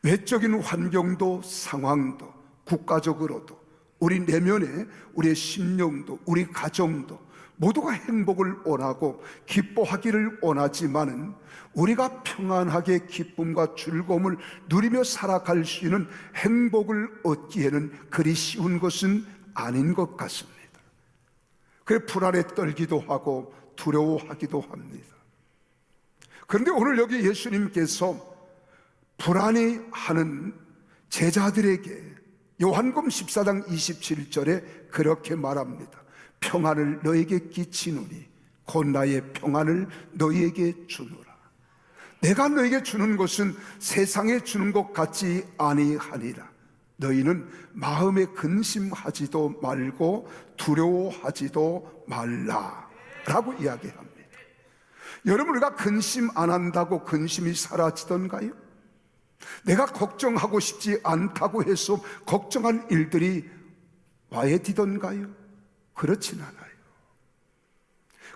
외적인 환경도 상황도 국가적으로도 우리 내면에 우리의 심령도 우리 가정도 모두가 행복을 원하고 기뻐하기를 원하지만은 우리가 평안하게 기쁨과 즐거움을 누리며 살아갈 수 있는 행복을 얻기에는 그리 쉬운 것은 아닌 것 같습니다. 그래 불안에 떨기도 하고 두려워하기도 합니다. 그런데 오늘 여기 예수님께서 불안해하는 제자들에게 요한복음 14장 27절에 그렇게 말합니다. 평안을 너에게 끼치노니 곧 나의 평안을 너에게 주노라. 내가 너에게 주는 것은 세상에 주는 것 같지 아니하니라. 너희는 마음에 근심하지도 말고 두려워하지도 말라 라고 이야기합니다. 여러분, 우리가 근심 안 한다고 근심이 사라지던가요? 내가 걱정하고 싶지 않다고 해서 걱정한 일들이 와해지던가요? 그렇진 않아요.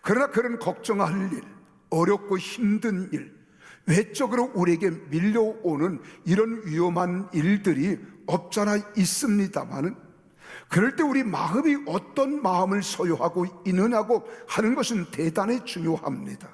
그러나 그런 걱정할 일, 어렵고 힘든 일, 외적으로 우리에게 밀려오는 이런 위험한 일들이 없잖아 있습니다만은, 그럴 때 우리 마음이 어떤 마음을 소유하고 있느냐고 하는 것은 대단히 중요합니다.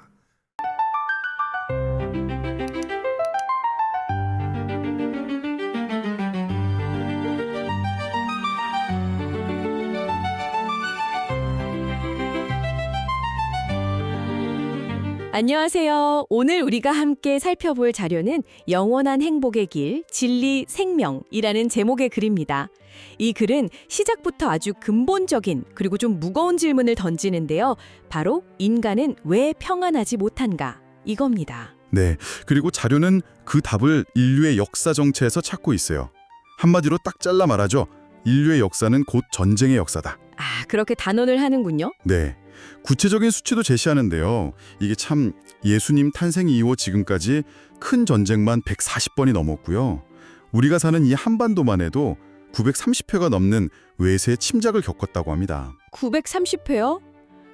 안녕하세요. 오늘 우리가 함께 살펴볼 자료는 영원한 행복의 길, 진리, 생명이라는 제목의 글입니다. 이 글은 시작부터 아주 근본적인 그리고 좀 무거운 질문을 던지는데요. 바로 인간은 왜 평안하지 못한가? 이겁니다. 네, 그리고 자료는 그 답을 인류의 역사 정체에서 찾고 있어요. 한마디로 딱 잘라 말하죠. 인류의 역사는 곧 전쟁의 역사다. 아, 그렇게 단언을 하는군요. 네, 구체적인 수치도 제시하는데요. 이게 참 예수님 탄생 이후 지금까지 큰 전쟁만 140번이 넘었고요. 우리가 사는 이 한반도만 해도 930회가 넘는 외세 침략을 겪었다고 합니다. 930회요?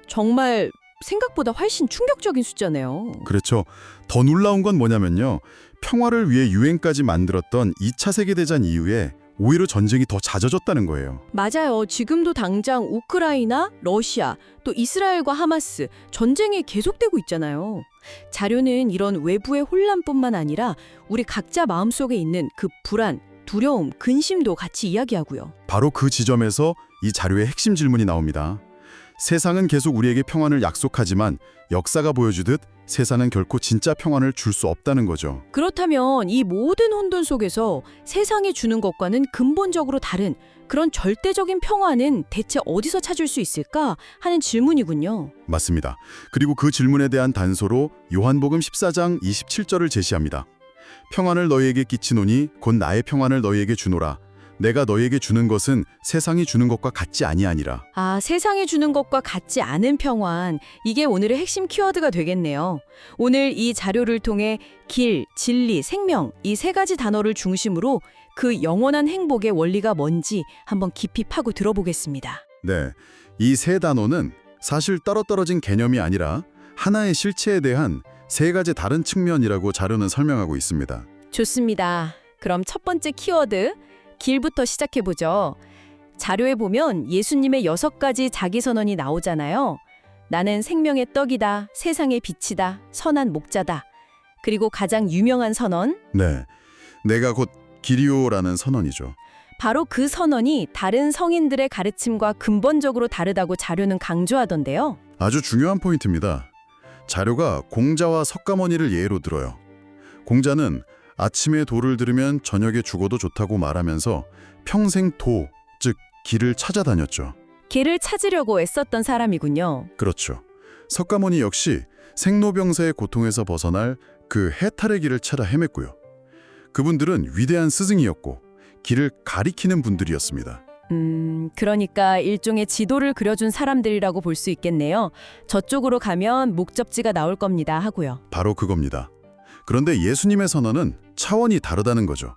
정말 생각보다 훨씬 충격적인 숫자네요. 그렇죠. 더 놀라운 건 뭐냐면요. 평화를 위해 유엔까지 만들었던 2차 세계대전 이후에 오히려 전쟁이 더 잦아졌다는 거예요. 맞아요. 지금도 당장 우크라이나, 러시아, 또 이스라엘과 하마스 전쟁이 계속되고 있잖아요. 자료는 이런 외부의 혼란뿐만 아니라 우리 각자 마음속에 있는 그 불안, 두려움, 근심도 같이 이야기하고요. 바로 그 지점에서 이 자료의 핵심 질문이 나옵니다. 세상은 계속 우리에게 평안을 약속하지만 역사가 보여주듯 세상은 결코 진짜 평안을 줄 수 없다는 거죠. 그렇다면 이 모든 혼돈 속에서 세상이 주는 것과는 근본적으로 다른 그런 절대적인 평안은 대체 어디서 찾을 수 있을까 하는 질문이군요. 맞습니다. 그리고 그 질문에 대한 단서로 요한복음 14장 27절을 제시합니다. 평안을 너희에게 끼치노니 곧 나의 평안을 너희에게 주노라. 내가 너희에게 주는 것은 세상이 주는 것과 같지 아니하니라. 아, 세상이 주는 것과 같지 않은 평안. 이게 오늘의 핵심 키워드가 되겠네요. 오늘 이 자료를 통해 길, 진리, 생명 이 세 가지 단어를 중심으로 그 영원한 행복의 원리가 뭔지 한번 깊이 파고 들어보겠습니다. 네, 이 세 단어는 사실 따로떨어진 개념이 아니라 하나의 실체에 대한 세 가지 다른 측면이라고 자료는 설명하고 있습니다. 좋습니다. 그럼 첫 번째 키워드 길부터 시작해보죠. 자료에 보면 예수님의 6가지 자기선언이 나오잖아요. 나는 생명의 떡이다, 세상의 빛이다, 선한 목자다. 그리고 가장 유명한 선언, 네, 내가 곧 길이오라는 선언이죠. 바로 그 선언이 다른 성인들의 가르침과 근본적으로 다르다고 자료는 강조하던데요. 아주 중요한 포인트입니다. 자료가 공자와 석가모니를 예로 들어요. 공자는 아침에 도를 들으면 저녁에 죽어도 좋다고 말하면서 평생 도, 즉 길을 찾아다녔죠. 길을 찾으려고 애썼던 사람이군요. 그렇죠. 석가모니 역시 생로병사의 고통에서 벗어날 그 해탈의 길을 찾아 헤맸고요. 그분들은 위대한 스승이었고 길을 가리키는 분들이었습니다. 그러니까 일종의 지도를 그려준 사람들이라고 볼 수 있겠네요. 저쪽으로 가면 목적지가 나올 겁니다 하고요. 바로 그겁니다. 그런데 예수님의 선언은 차원이 다르다는 거죠.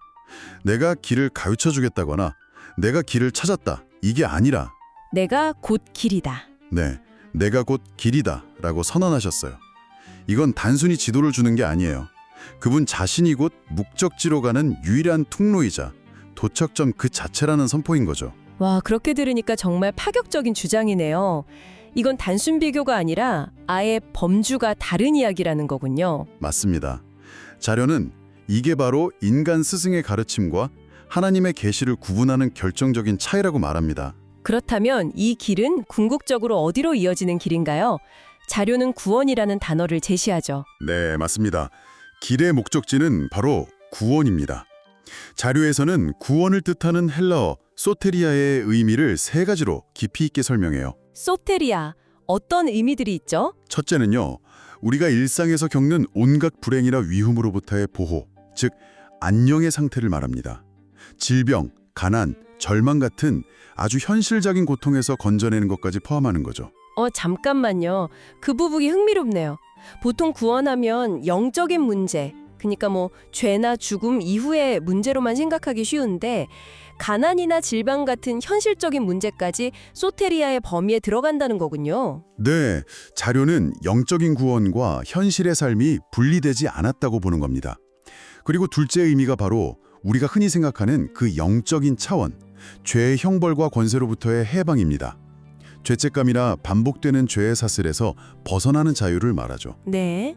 내가 길을 가르쳐 주겠다거나 내가 길을 찾았다, 이게 아니라 내가 곧 길이다. 네, 내가 곧 길이다 라고 선언하셨어요. 이건 단순히 지도를 주는 게 아니에요. 그분 자신이 곧 목적지로 가는 유일한 통로이자 도착점 그 자체라는 선포인 거죠. 와, 그렇게 들으니까 정말 파격적인 주장이네요. 이건 단순 비교가 아니라 아예 범주가 다른 이야기라는 거군요. 맞습니다. 자료는 이게 바로 인간 스승의 가르침과 하나님의 계시를 구분하는 결정적인 차이라고 말합니다. 그렇다면 이 길은 궁극적으로 어디로 이어지는 길인가요? 자료는 구원이라는 단어를 제시하죠. 네, 맞습니다. 길의 목적지는 바로 구원입니다. 자료에서는 구원을 뜻하는 헬라어 소테리아의 의미를 세 가지로 깊이 있게 설명해요. 소테리아, 어떤 의미들이 있죠? 첫째는요, 우리가 일상에서 겪는 온갖 불행이나 위험으로부터의 보호, 즉 안녕의 상태를 말합니다. 질병, 가난, 절망 같은 아주 현실적인 고통에서 건져내는 것까지 포함하는 거죠. 잠깐만요. 그 부분이 흥미롭네요. 보통 구원하면 영적인 문제, 그러니까 죄나 죽음 이후의 문제로만 생각하기 쉬운데 가난이나 질병 같은 현실적인 문제까지 소테리아의 범위에 들어간다는 거군요. 네, 자료는 영적인 구원과 현실의 삶이 분리되지 않았다고 보는 겁니다. 그리고 둘째 의미가 바로 우리가 흔히 생각하는 그 영적인 차원, 죄의 형벌과 권세로부터의 해방입니다. 죄책감이나 반복되는 죄의 사슬에서 벗어나는 자유를 말하죠. 네.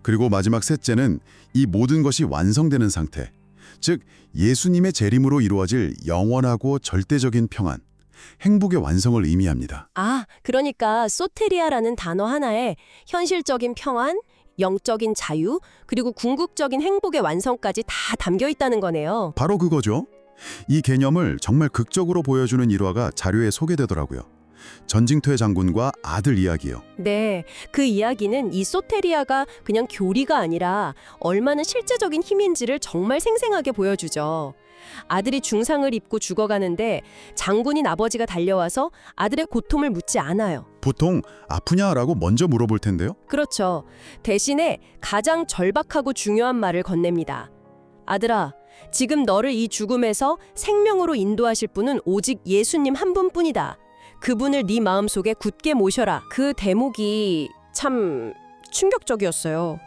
그리고 마지막 셋째는 이 모든 것이 완성되는 상태, 즉 예수님의 재림으로 이루어질 영원하고 절대적인 평안, 행복의 완성을 의미합니다. 그러니까 소테리아라는 단어 하나에 현실적인 평안, 영적인 자유, 그리고 궁극적인 행복의 완성까지 다 담겨 있다는 거네요. 바로 그거죠. 이 개념을 정말 극적으로 보여주는 일화가 자료에 소개되더라고요. 전징토의 장군과 아들 이야기요. 네, 그 이야기는 이 소테리아가 그냥 교리가 아니라 얼마나 실제적인 힘인지를 정말 생생하게 보여주죠. 아들이 중상을 입고 죽어가는데 장군인 아버지가 달려와서 아들의 고통을 묻지 않아요. 보통 아프냐라고 먼저 물어볼 텐데요. 그렇죠. 대신에 가장 절박하고 중요한 말을 건넵니다. 아들아, 지금 너를 이 죽음에서 생명으로 인도하실 분은 오직 예수님 한 분뿐이다. 그분을 네 마음속에 굳게 모셔라. 그 대목이 참 충격적이었어요.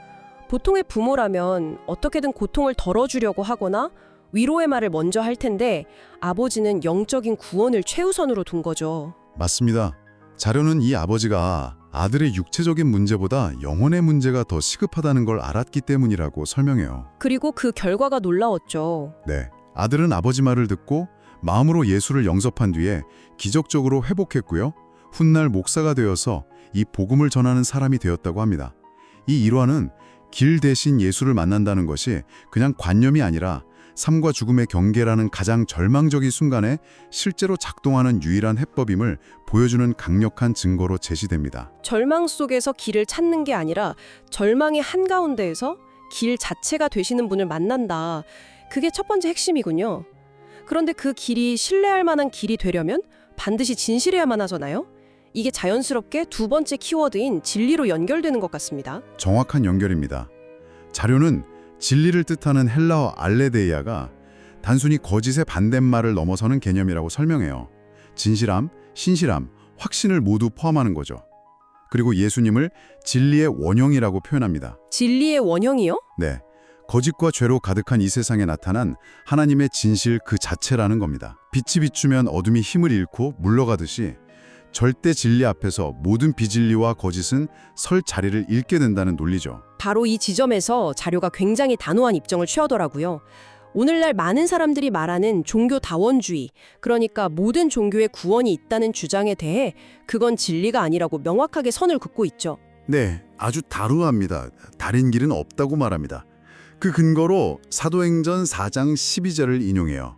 보통의 부모라면 어떻게든 고통을 덜어주려고 하거나 위로의 말을 먼저 할 텐데 아버지는 영적인 구원을 최우선으로 둔 거죠. 맞습니다. 자료는 이 아버지가 아들의 육체적인 문제보다 영혼의 문제가 더 시급하다는 걸 알았기 때문이라고 설명해요. 그리고 그 결과가 놀라웠죠. 네, 아들은 아버지 말을 듣고 마음으로 예수를 영접한 뒤에 기적적으로 회복했고요. 훗날 목사가 되어서 이 복음을 전하는 사람이 되었다고 합니다. 이 일화는 길 대신 예수를 만난다는 것이 그냥 관념이 아니라 삶과 죽음의 경계라는 가장 절망적인 순간에 실제로 작동하는 유일한 해법임을 보여주는 강력한 증거로 제시됩니다. 절망 속에서 길을 찾는 게 아니라 절망의 한가운데에서 길 자체가 되시는 분을 만난다. 그게 첫 번째 핵심이군요. 그런데 그 길이 신뢰할 만한 길이 되려면 반드시 진실해야만 하잖아요. 이게 자연스럽게 두 번째 키워드인 진리로 연결되는 것 같습니다. 정확한 연결입니다. 자료는 진리를 뜻하는 헬라어 알레데이아가 단순히 거짓의 반대말을 넘어서는 개념이라고 설명해요. 진실함, 신실함, 확신을 모두 포함하는 거죠. 그리고 예수님을 진리의 원형이라고 표현합니다. 진리의 원형이요? 네, 거짓과 죄로 가득한 이 세상에 나타난 하나님의 진실 그 자체라는 겁니다. 빛이 비추면 어둠이 힘을 잃고 물러가듯이 절대 진리 앞에서 모든 비진리와 거짓은 설 자리를 잃게 된다는 논리죠. 바로 이 지점에서 자료가 굉장히 단호한 입장을 취하더라고요. 오늘날 많은 사람들이 말하는 종교다원주의, 그러니까 모든 종교에 구원이 있다는 주장에 대해 그건 진리가 아니라고 명확하게 선을 긋고 있죠. 네, 아주 다루합니다. 다른 길은 없다고 말합니다. 그 근거로 사도행전 4장 12절을 인용해요.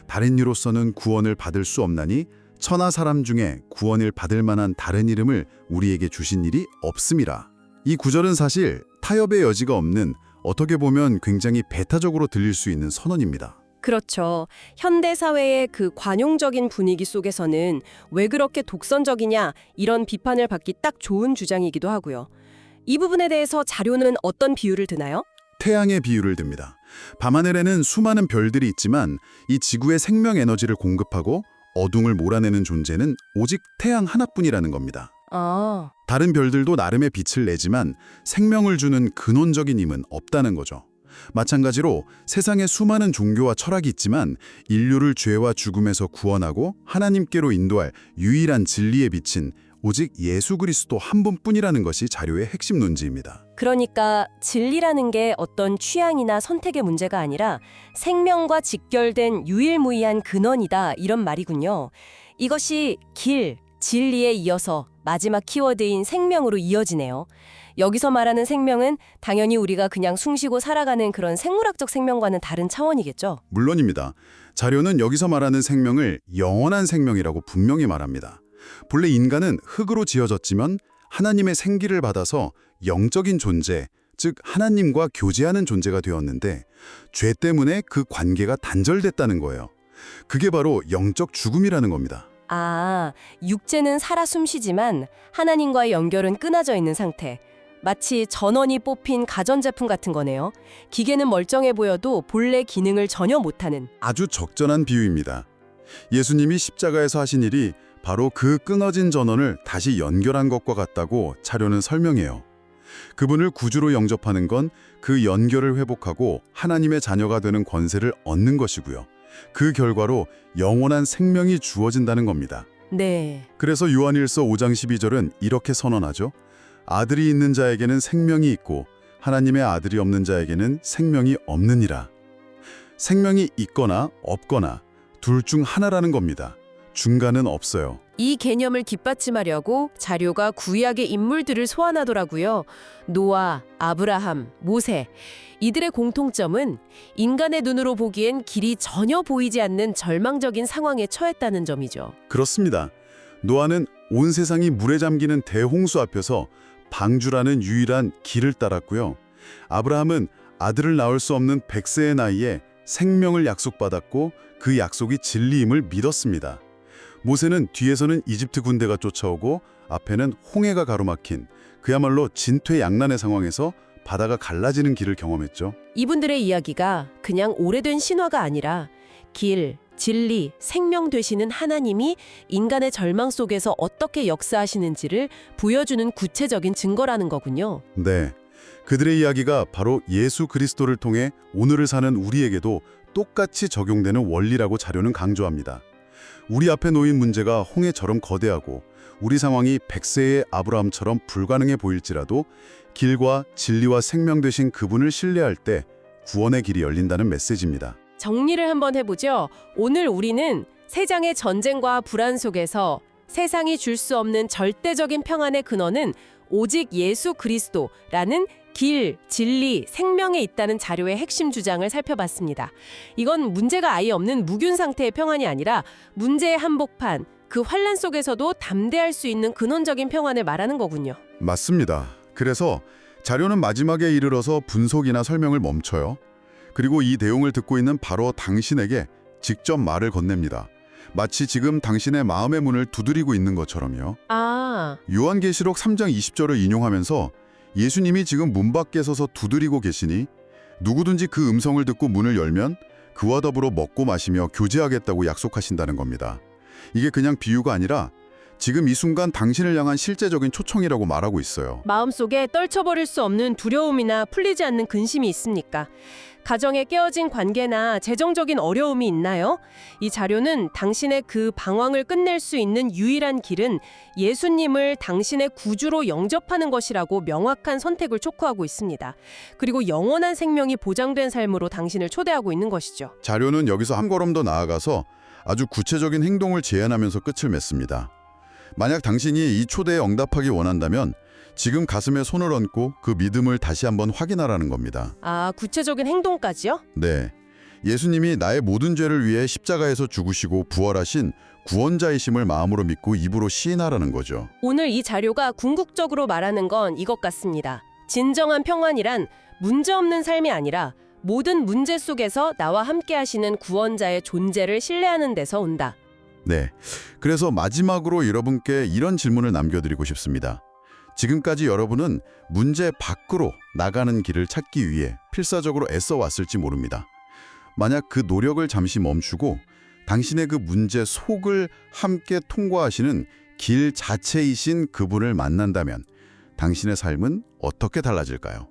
다른 이로서는 구원을 받을 수 없나니 천하 사람 중에 구원을 받을 만한 다른 이름을 우리에게 주신 일이 없음이라. 이 구절은 사실 타협의 여지가 없는, 어떻게 보면 굉장히 배타적으로 들릴 수 있는 선언입니다. 그렇죠. 현대 사회의 그 관용적인 분위기 속에서는 왜 그렇게 독선적이냐 이런 비판을 받기 딱 좋은 주장이기도 하고요. 이 부분에 대해서 자료는 어떤 비유를 드나요? 태양의 비유를 듭니다. 밤하늘에는 수많은 별들이 있지만 이 지구의 생명 에너지를 공급하고 어둠을 몰아내는 존재는 오직 태양 하나뿐이라는 겁니다. 다른 별들도 나름의 빛을 내지만 생명을 주는 근원적인 힘은 없다는 거죠. 마찬가지로 세상에 수많은 종교와 철학이 있지만 인류를 죄와 죽음에서 구원하고 하나님께로 인도할 유일한 진리에 비친 오직 예수 그리스도 한 분뿐이라는 것이 자료의 핵심 논지입니다. 그러니까 진리라는 게 어떤 취향이나 선택의 문제가 아니라 생명과 직결된 유일무이한 근원이다 이런 말이군요. 이것이 길, 진리에 이어서 마지막 키워드인 생명으로 이어지네요. 여기서 말하는 생명은 당연히 우리가 그냥 숨쉬고 살아가는 그런 생물학적 생명과는 다른 차원이겠죠. 물론입니다. 자료는 여기서 말하는 생명을 영원한 생명이라고 분명히 말합니다. 본래 인간은 흙으로 지어졌지만 하나님의 생기를 받아서 영적인 존재, 즉 하나님과 교제하는 존재가 되었는데 죄 때문에 그 관계가 단절됐다는 거예요. 그게 바로 영적 죽음이라는 겁니다. 아, 육체는 살아 숨쉬지만 하나님과의 연결은 끊어져 있는 상태. 마치 전원이 뽑힌 가전제품 같은 거네요. 기계는 멀쩡해 보여도 본래 기능을 전혀 못하는. 아주 적절한 비유입니다. 예수님이 십자가에서 하신 일이 바로 그 끊어진 전원을 다시 연결한 것과 같다고 자료는 설명해요. 그분을 구주로 영접하는 건 그 연결을 회복하고 하나님의 자녀가 되는 권세를 얻는 것이고요. 그 결과로 영원한 생명이 주어진다는 겁니다. 네. 그래서 요한일서 5장 12절은 이렇게 선언하죠. 아들이 있는 자에게는 생명이 있고 하나님의 아들이 없는 자에게는 생명이 없느니라. 생명이 있거나 없거나 둘 중 하나라는 겁니다. 중간은 없어요. 이 개념을 뒷받침하려고 자료가 구약의 인물들을 소환하더라고요. 노아, 아브라함, 모세. 이들의 공통점은 인간의 눈으로 보기엔 길이 전혀 보이지 않는 절망적인 상황에 처했다는 점이죠. 그렇습니다. 노아는 온 세상이 물에 잠기는 대홍수 앞에서 방주라는 유일한 길을 따랐고요. 아브라함은 아들을 낳을 수 없는 100세의 나이에 생명을 약속받았고 그 약속이 진리임을 믿었습니다. 모세는 뒤에서는 이집트 군대가 쫓아오고 앞에는 홍해가 가로막힌 그야말로 진퇴양난의 상황에서 바다가 갈라지는 길을 경험했죠. 이분들의 이야기가 그냥 오래된 신화가 아니라 길, 진리, 생명 되시는 하나님이 인간의 절망 속에서 어떻게 역사하시는지를 보여주는 구체적인 증거라는 거군요. 네, 그들의 이야기가 바로 예수 그리스도를 통해 오늘을 사는 우리에게도 똑같이 적용되는 원리라고 자료는 강조합니다. 우리 앞에 놓인 문제가 홍해처럼 거대하고 우리 상황이 100세의 아브라함처럼 불가능해 보일지라도 길과 진리와 생명 되신 그분을 신뢰할 때 구원의 길이 열린다는 메시지입니다. 정리를 한번 해보죠. 오늘 우리는 세상의 전쟁과 불안 속에서 세상이 줄 수 없는 절대적인 평안의 근원은 오직 예수 그리스도라는 길, 진리, 생명에 있다는 자료의 핵심 주장을 살펴봤습니다. 이건 문제가 아예 없는 무균 상태의 평안이 아니라 문제의 한복판, 그 환란 속에서도 담대할 수 있는 근원적인 평안을 말하는 거군요. 맞습니다. 그래서 자료는 마지막에 이르러서 분석이나 설명을 멈춰요. 그리고 이 내용을 듣고 있는 바로 당신에게 직접 말을 건넵니다. 마치 지금 당신의 마음의 문을 두드리고 있는 것처럼요. 아, 요한계시록 3장 20절을 인용하면서 예수님이 지금 문 밖에 서서 두드리고 계시니 누구든지 그 음성을 듣고 문을 열면 그와 더불어 먹고 마시며 교제하겠다고 약속하신다는 겁니다. 이게 그냥 비유가 아니라 지금 이 순간 당신을 향한 실제적인 초청이라고 말하고 있어요. 마음속에 떨쳐버릴 수 없는 두려움이나 풀리지 않는 근심이 있습니까? 가정에 깨어진 관계나 재정적인 어려움이 있나요? 이 자료는 당신의 그 방황을 끝낼 수 있는 유일한 길은 예수님을 당신의 구주로 영접하는 것이라고 명확한 선택을 촉구하고 있습니다. 그리고 영원한 생명이 보장된 삶으로 당신을 초대하고 있는 것이죠. 자료는 여기서 한 걸음 더 나아가서 아주 구체적인 행동을 제안하면서 끝을 맺습니다. 만약 당신이 이 초대에 응답하기 원한다면 지금 가슴에 손을 얹고 그 믿음을 다시 한번 확인하라는 겁니다. 아, 구체적인 행동까지요? 네, 예수님이 나의 모든 죄를 위해 십자가에서 죽으시고 부활하신 구원자이심을 마음으로 믿고 입으로 시인하라는 거죠. 오늘 이 자료가 궁극적으로 말하는 건 이것 같습니다. 진정한 평안이란 문제없는 삶이 아니라 모든 문제 속에서 나와 함께 하시는 구원자의 존재를 신뢰하는 데서 온다. 네, 그래서 마지막으로 여러분께 이런 질문을 남겨드리고 싶습니다. 지금까지 여러분은 문제 밖으로 나가는 길을 찾기 위해 필사적으로 애써 왔을지 모릅니다. 만약 그 노력을 잠시 멈추고 당신의 그 문제 속을 함께 통과하시는 길 자체이신 그분을 만난다면 당신의 삶은 어떻게 달라질까요?